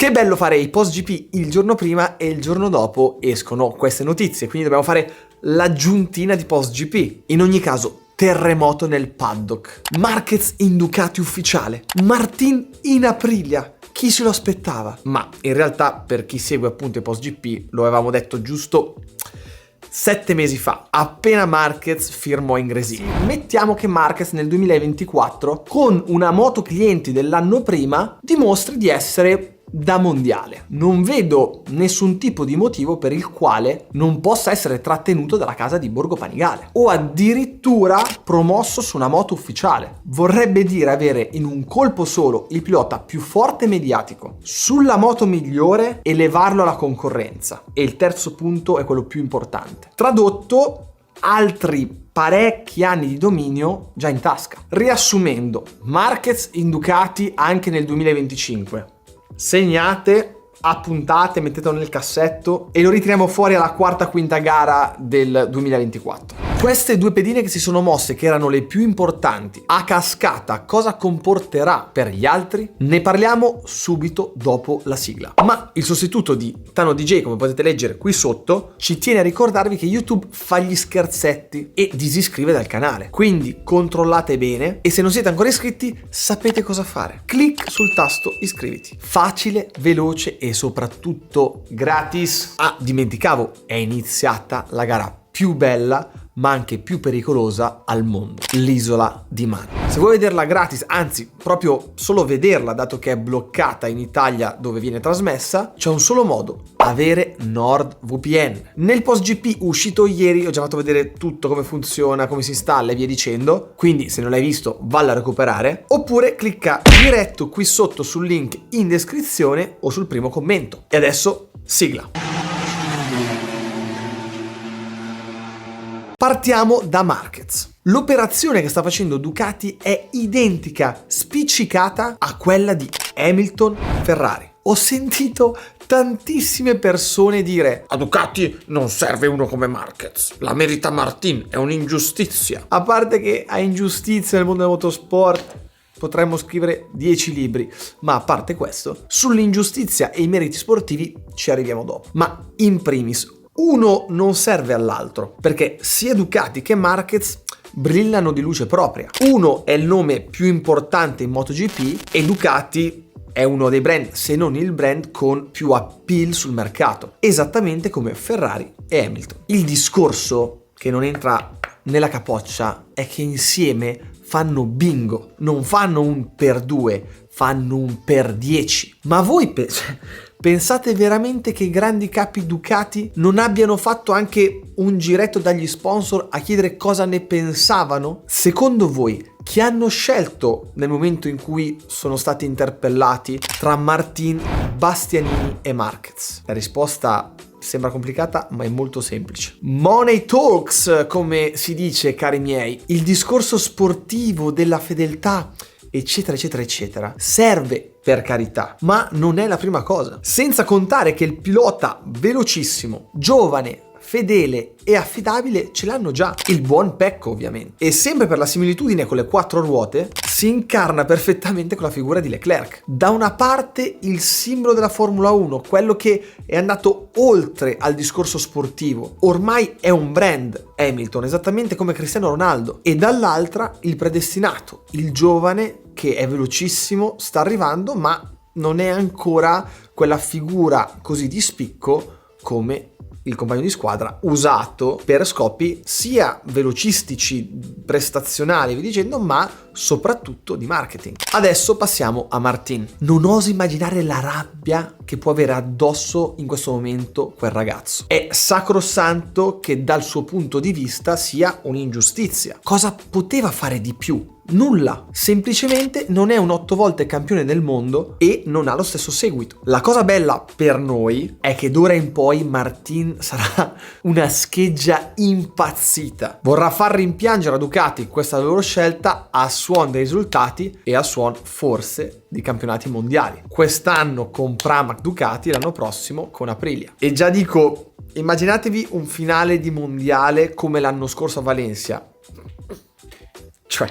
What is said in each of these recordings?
Che bello fare i post GP il giorno prima e il giorno dopo escono queste notizie, quindi dobbiamo fare l'aggiuntina di post GP. In ogni caso, terremoto nel paddock. Marquez in Ducati ufficiale. Martin in Aprilia. Chi se lo aspettava? Ma in realtà, per chi segue appunto i post GP, lo avevamo detto giusto 7 mesi fa, appena Marquez firmò in Gresini. Mettiamo che Marquez nel 2024, con una moto clienti dell'anno prima, dimostri di essere da mondiale. Non vedo nessun tipo di motivo per il quale non possa essere trattenuto dalla casa di Borgo Panigale o addirittura promosso su una moto ufficiale. Vorrebbe dire avere in un colpo solo il pilota più forte e mediatico sulla moto migliore e levarlo alla concorrenza. E il terzo punto è quello più importante. Tradotto, altri parecchi anni di dominio già in tasca. Riassumendo, Marquez in Ducati anche nel 2025. Segnate, appuntate, mettetelo nel cassetto e lo ritiriamo fuori alla quarta-quinta gara del 2024. Queste due pedine che si sono mosse, che erano le più importanti, a cascata cosa comporterà per gli altri? Ne parliamo subito dopo la sigla. Ma il sostituto di Tano DJ, come potete leggere qui sotto, ci tiene a ricordarvi che YouTube fa gli scherzetti e disiscrive dal canale. Quindi controllate bene e se non siete ancora iscritti sapete cosa fare. Clic sul tasto iscriviti. Facile, veloce e soprattutto gratis. Ah, dimenticavo, è iniziata la gara più bella ma anche più pericolosa al mondo, l'Isola di Man. Se vuoi vederla gratis, anzi proprio solo vederla dato che è bloccata in Italia dove viene trasmessa, c'è un solo modo: avere NordVPN. Nel post GP uscito ieri ho già fatto vedere tutto, come funziona, come si installa e via dicendo, quindi se non l'hai visto vallo a recuperare, oppure clicca diretto qui sotto sul link in descrizione o sul primo commento. E adesso sigla. Partiamo da Marquez. L'operazione che sta facendo Ducati è identica, spiccicata a quella di Hamilton Ferrari. Ho sentito tantissime persone dire: a Ducati non serve uno come Marquez, la merita Martin, è un'ingiustizia. A parte che a ingiustizia nel mondo del motorsport potremmo scrivere 10 libri, ma a parte questo, sull'ingiustizia e i meriti sportivi ci arriviamo dopo. Ma in primis, uno non serve all'altro, perché sia Ducati che Marquez brillano di luce propria. Uno è il nome più importante in MotoGP e Ducati è uno dei brand, se non il brand, con più appeal sul mercato, esattamente come Ferrari e Hamilton. Il discorso che non entra nella capoccia è che insieme fanno bingo, non fanno un per 2, fanno un per 10. Ma voi pensate veramente che i grandi capi Ducati non abbiano fatto anche un giretto dagli sponsor a chiedere cosa ne pensavano? Secondo voi, chi hanno scelto nel momento in cui sono stati interpellati tra Martin, Bastianini e Marquez? La risposta sembra complicata, ma è molto semplice. Money talks, come si dice, cari miei. Il discorso sportivo della fedeltà, eccetera eccetera eccetera, serve, per carità, ma non è la prima cosa. Senza contare che il pilota velocissimo, giovane, fedele e affidabile ce l'hanno già, il buon Pecco ovviamente. E sempre per la similitudine con le 4 ruote, si incarna perfettamente con la figura di Leclerc. Da una parte il simbolo della Formula 1, quello che è andato oltre al discorso sportivo, ormai è un brand Hamilton, esattamente come Cristiano Ronaldo, e dall'altra il predestinato, il giovane che è velocissimo, sta arrivando, ma non è ancora quella figura così di spicco come il compagno di squadra, usato per scopi sia velocistici, prestazionali, vi dicendo, ma soprattutto di marketing. Adesso passiamo a Martin. Non oso immaginare la rabbia che può avere addosso in questo momento quel ragazzo. È sacrosanto che dal suo punto di vista sia un'ingiustizia. Cosa poteva fare di più? Nulla, semplicemente non è un 8 volte campione del mondo e non ha lo stesso seguito. La cosa bella per noi è che d'ora in poi Martin sarà una scheggia impazzita. Vorrà far rimpiangere a Ducati questa loro scelta a suon dei risultati e a suon forse di campionati mondiali. Quest'anno con Pramac Ducati, l'anno prossimo con Aprilia. E già dico, immaginatevi un finale di mondiale come l'anno scorso a Valencia. Cioè,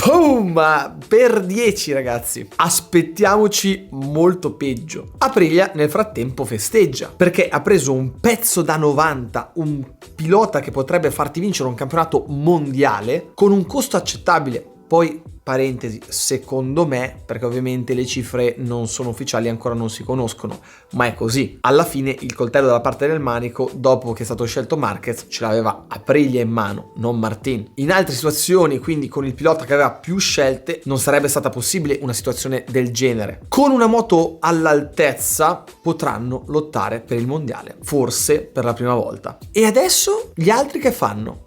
Ma per 10 ragazzi, aspettiamoci molto peggio. Aprilia nel frattempo festeggia perché ha preso un pezzo da 90, un pilota che potrebbe farti vincere un campionato mondiale con un costo accettabile. Poi, parentesi, secondo me, perché ovviamente le cifre non sono ufficiali, ancora non si conoscono, ma è così. Alla fine il coltello dalla parte del manico, dopo che è stato scelto Marquez, ce l'aveva Aprilia in mano, non Martin. In altre situazioni, quindi con il pilota che aveva più scelte, non sarebbe stata possibile una situazione del genere. Con una moto all'altezza potranno lottare per il mondiale, forse per la prima volta. E adesso gli altri che fanno?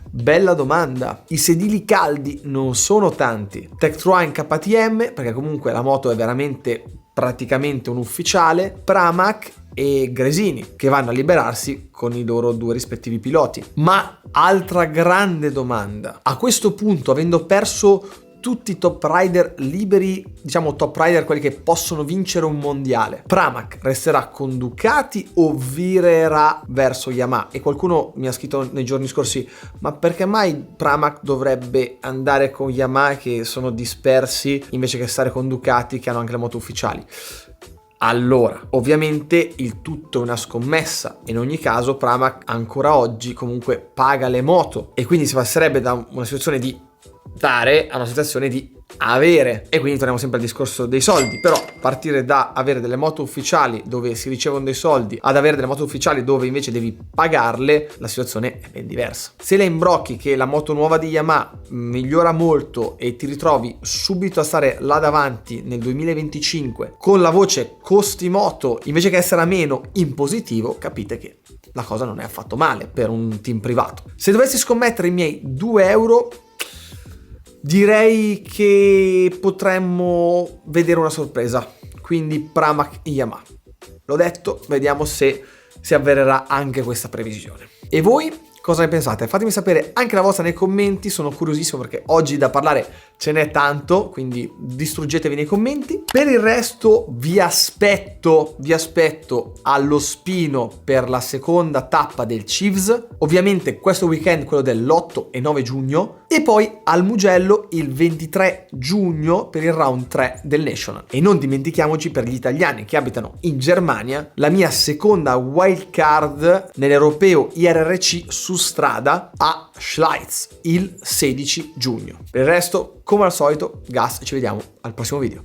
Bella domanda. I sedili caldi non sono tanti. Tectroine KTM, perché comunque la moto è veramente praticamente un ufficiale, Pramac e Gresini, che vanno a liberarsi con i loro due rispettivi piloti. Ma altra grande domanda. A questo punto, avendo perso tutti i top rider liberi, diciamo top rider quelli che possono vincere un mondiale, Pramac resterà con Ducati o virerà verso Yamaha? E qualcuno mi ha scritto nei giorni scorsi: ma perché mai Pramac dovrebbe andare con Yamaha che sono dispersi invece che stare con Ducati che hanno anche le moto ufficiali? Allora, ovviamente il tutto è una scommessa. In ogni caso Pramac ancora oggi comunque paga le moto e quindi si passerebbe da una situazione di dare a una situazione di avere, e quindi torniamo sempre al discorso dei soldi. Però partire da avere delle moto ufficiali dove si ricevono dei soldi ad avere delle moto ufficiali dove invece devi pagarle, la situazione è ben diversa. Se le imbrocchi che la moto nuova di Yamaha migliora molto e ti ritrovi subito a stare là davanti nel 2025 con la voce costi moto invece che essere a meno in positivo, capite che la cosa non è affatto male per un team privato. Se dovessi scommettere i miei 2 euro, direi che potremmo vedere una sorpresa, quindi Pramac e Yamaha. L'ho detto, vediamo se si avvererà anche questa previsione. E voi cosa ne pensate? Fatemi sapere anche la vostra nei commenti, sono curiosissimo perché oggi da parlare ce n'è tanto, quindi distruggetevi nei commenti. Per il resto vi aspetto allo Spino per la seconda tappa del Chiefs, ovviamente questo weekend quello dell'8 e 9 giugno, e poi al Mugello il 23 giugno per il round 3 del National. E non dimentichiamoci, per gli italiani che abitano in Germania, la mia seconda wild card nell'europeo IRRC su strada a Schleiz il 16 giugno. Per il resto, come al solito, gas, e ci vediamo al prossimo video.